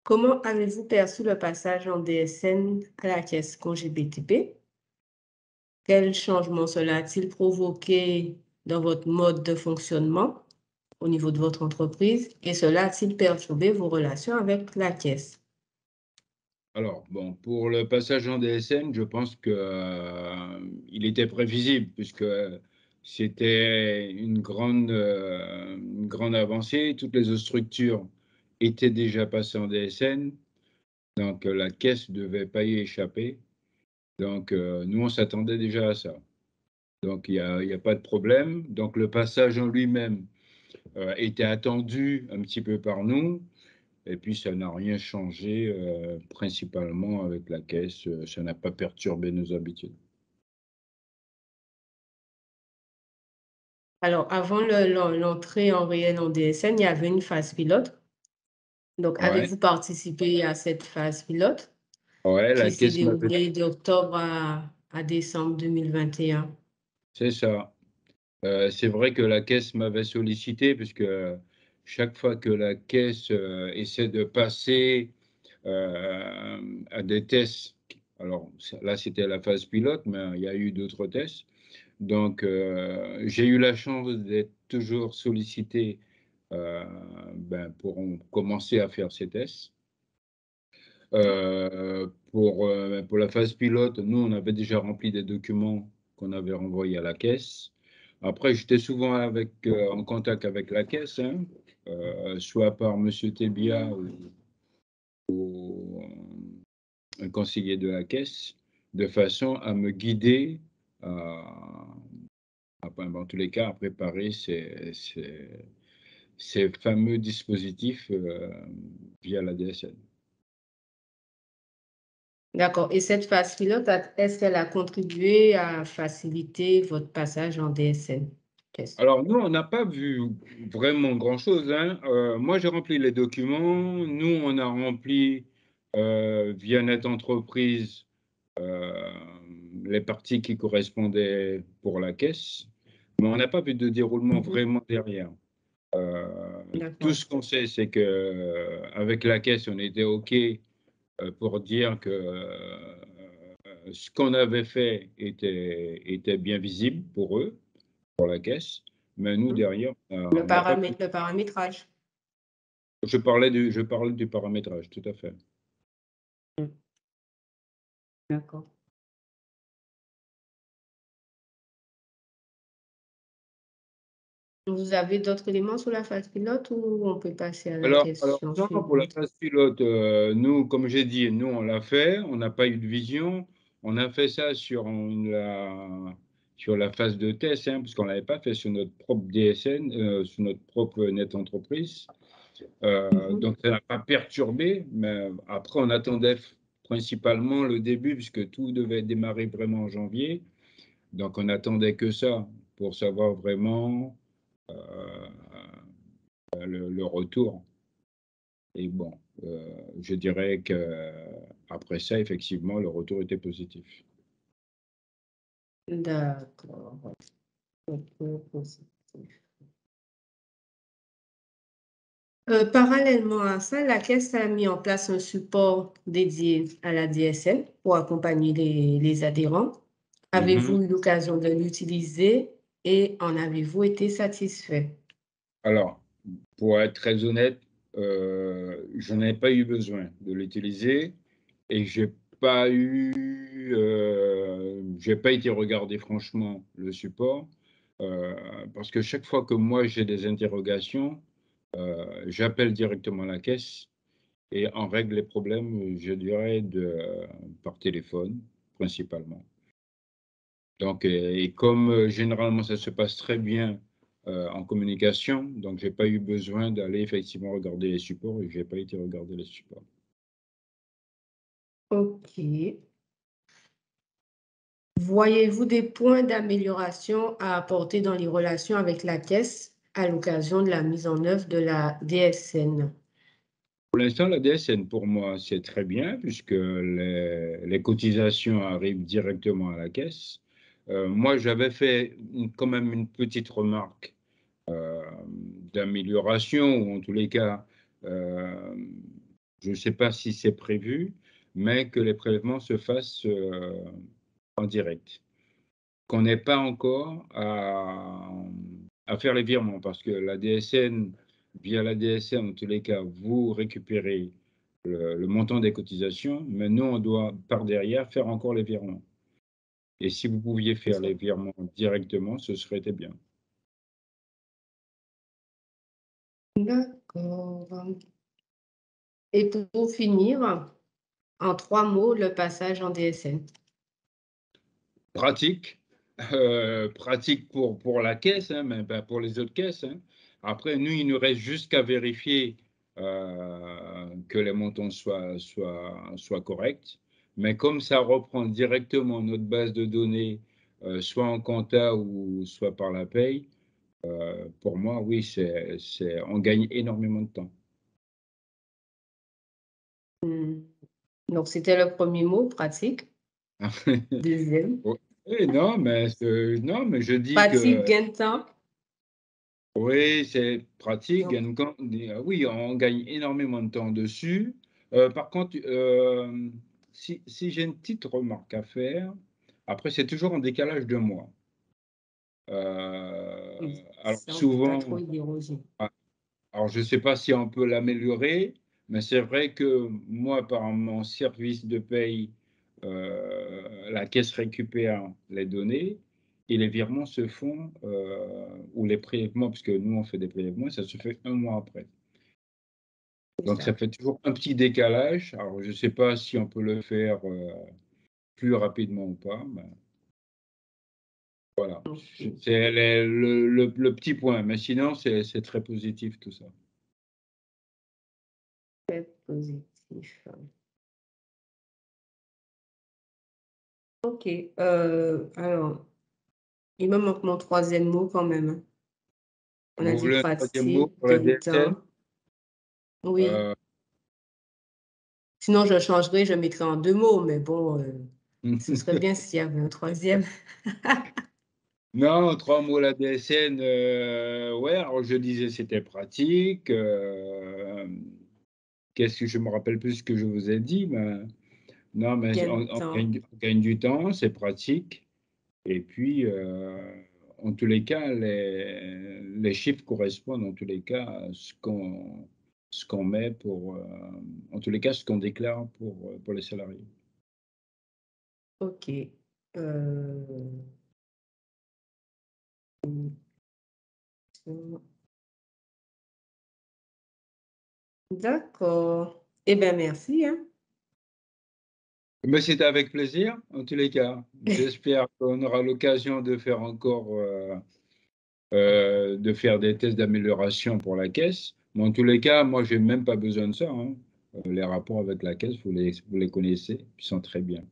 Comment avez-vous perçu le passage en DSN à la caisse congé BTP? Quel changement cela a-t-il provoqué dans votre mode de fonctionnement au niveau de votre entreprise et cela a-t-il perturbé vos relations avec la caisse? Alors, bon, pour le passage en DSN, je pense que, il était prévisible puisque c'était une grande avancée. Toutes les autres structures étaient déjà passées en DSN, donc la caisse ne devait pas y échapper. Donc, nous, on s'attendait déjà à ça. Donc il y a pas de problème. Donc le passage en lui-même, était attendu un petit peu par nous. Et puis ça n'a rien changé, principalement avec la caisse, ça n'a pas perturbé nos habitudes. Alors, avant l'entrée en réel en DSN, il y avait une phase pilote. Donc, Ouais, avez-vous participé à cette phase pilote ouais, qui la s'est caisse m'avait déroulée d'octobre à décembre 2021? c'est ça. C'est vrai que la caisse m'avait sollicité puisque chaque fois que la caisse, essaie de passer, à des tests, alors ça là, c'était la phase pilote, mais il y a eu d'autres tests. Donc, j'ai eu la chance d'être toujours sollicité, heu, pour commencer à faire ces tests. Pour la phase pilote, nous, on avait déjà rempli des documents qu'on avait renvoyés à la caisse. Après, j'étais souvent en contact avec la caisse, hein, soit par monsieur Tebia ou un conseiller de la caisse, de façon à me guider, à dans tous les cas, à préparer ces fameux dispositifs, via la DSN. D'accord. Et cette phase pilote, est-ce qu'elle a contribué à faciliter votre passage en DSN? Question. Alors nous, on n'a pas vu vraiment grand-chose, hein. Moi, j'ai rempli les documents. Nous, on a rempli, via notre entreprise, les parties qui correspondaient pour la caisse, mais on n'a pas vu de déroulement Mhm. vraiment derrière. Tout D'accord. ce qu'on sait, c'est qu'avec la caisse, on était OK, pour dire que, ce qu'on avait fait était bien visible pour eux, pour la caisse, mais nous Mhm. derrière, on n'a pas pu. Le paramétrage. Je parlais du paramétrage, tout à fait. Mm. D'accord. Vous avez d'autres éléments sur la phase pilote ou on peut passer à la Alors question non, non, pour la suivante? phase pilote, nous, comme j'ai dit, nous, on l'a fait, on n'a pas eu de vision. On a fait ça sur la phase de test, hein, puisqu'on l'avait pas fait sur notre propre DSN, sur notre propre net entreprise. Mhm. Donc ça n'a pas perturbé, mais après on attendait principalement le début puisque tout devait démarrer vraiment en janvier. Donc on attendait que ça pour savoir vraiment, heu, le retour et bon, je dirais qu'après ça, effectivement, le retour était positif. D'accord. Retour positif. Parallèlement à ça, la Caisse a mis en place un support dédié à la DSL pour accompagner les adhérents. Mmh. Avez-vous eu l'occasion de l'utiliser et en avez-vous été satisfait? Alors, pour être très honnête, je n'ai pas eu besoin de l'utiliser et j'ai pas été regarder franchement le support, heu, parce que chaque fois que moi j'ai des interrogations, j'appelle directement la caisse et on règle les problèmes, je dirais par téléphone principalement. Donc et comme, généralement ça se passe très bien, en communication, donc j'ai pas eu besoin d'aller effectivement regarder les supports et j'ai pas été regarder les supports. OK. Voyez-vous des points d'amélioration à apporter dans les relations avec la Caisse à l'occasion de la mise en œuvre de la DSN? Pour l'instant, la DSN pour moi, c'est très bien puisque les cotisations arrivent directement à la caisse. Moi, j'avais fait quand même une petite remarque, d'amélioration ou en tous les cas, Je ne sais pas si c'est prévu, mais que les prélèvements se fassent en direct. Qu'on n'ait pas encore à faire les virements, parce que la DSN, via la DSN, en tous les cas, vous récupérez le montant des cotisations, mais nous, on doit, par derrière, faire encore les virements. Et si vous pouviez faire les virements directement, ce serait bien. D'accord. Et pour finir, en 3 mots, le passage en DSN. Pratique, pratique pour la caisse, hein, mais pas pour les autres caisses, hein. Après, nous, il nous reste juste qu'à vérifier que les montants soient corrects. Mais comme ça reprend directement notre base de données, soit en compta ou soit par la paye, pour moi, oui, on gagne énormément de temps. Donc, c'était le premier mot, pratique. Deuxième. Oui, non, mais je dis Pratique, que gain de temps. oui, c'est pratique. Donc, Oui, on gagne énormément de temps dessus. Par contre, si j'ai une petite remarque à faire, après, c'est toujours en décalage de mois. oui, Alors ça, on ne peut pas souvent, trop y déroger. alors je ne sais pas si on peut l'améliorer, mais c'est vrai que moi, par mon service de paye, la caisse récupère les données et les virements se font, ou les prélèvements, puisque nous, on fait des prélèvements, ça se fait un mois après. C'est Donc ça ça. fait toujours un petit décalage. Alors je ne sais pas si on peut le faire plus rapidement ou pas, mais voilà. OK. C'est le petit point, mais sinon, c'est très positif tout ça. Très positif. OK. Alors, il me manque mon troisième mot quand même, hein. On a Vous dit voulez un troisième mot pratique, pour la gain de DSN? temps. Oui. Sinon, je changerai, je mettrai en 2 mots, mais bon, ce serait bien s'il y avait un troisième. Non, 3 mots la DSN, ouais, alors je disais c'était pratique, qu'est-ce que je me rappelle plus ce que je vous ai dit, mais non, mais Gain de on temps. gagne du temps, c'est pratique et puis, en tous les cas, les chiffres correspondent en tous les cas à ce qu'on met pour, en tous les cas, ce qu'on déclare pour les salariés. OK. Mmh, d'accord. Eh bien, merci, hein. Mais c'était avec plaisir, en tous les cas. J'espère qu'on aura l'occasion de faire encore, de faire des tests d'amélioration pour la caisse. Mais en tous les cas, moi, j'ai même pas besoin de ça, hein. Les rapports avec la caisse, vous les connaissez, ils sont très bien.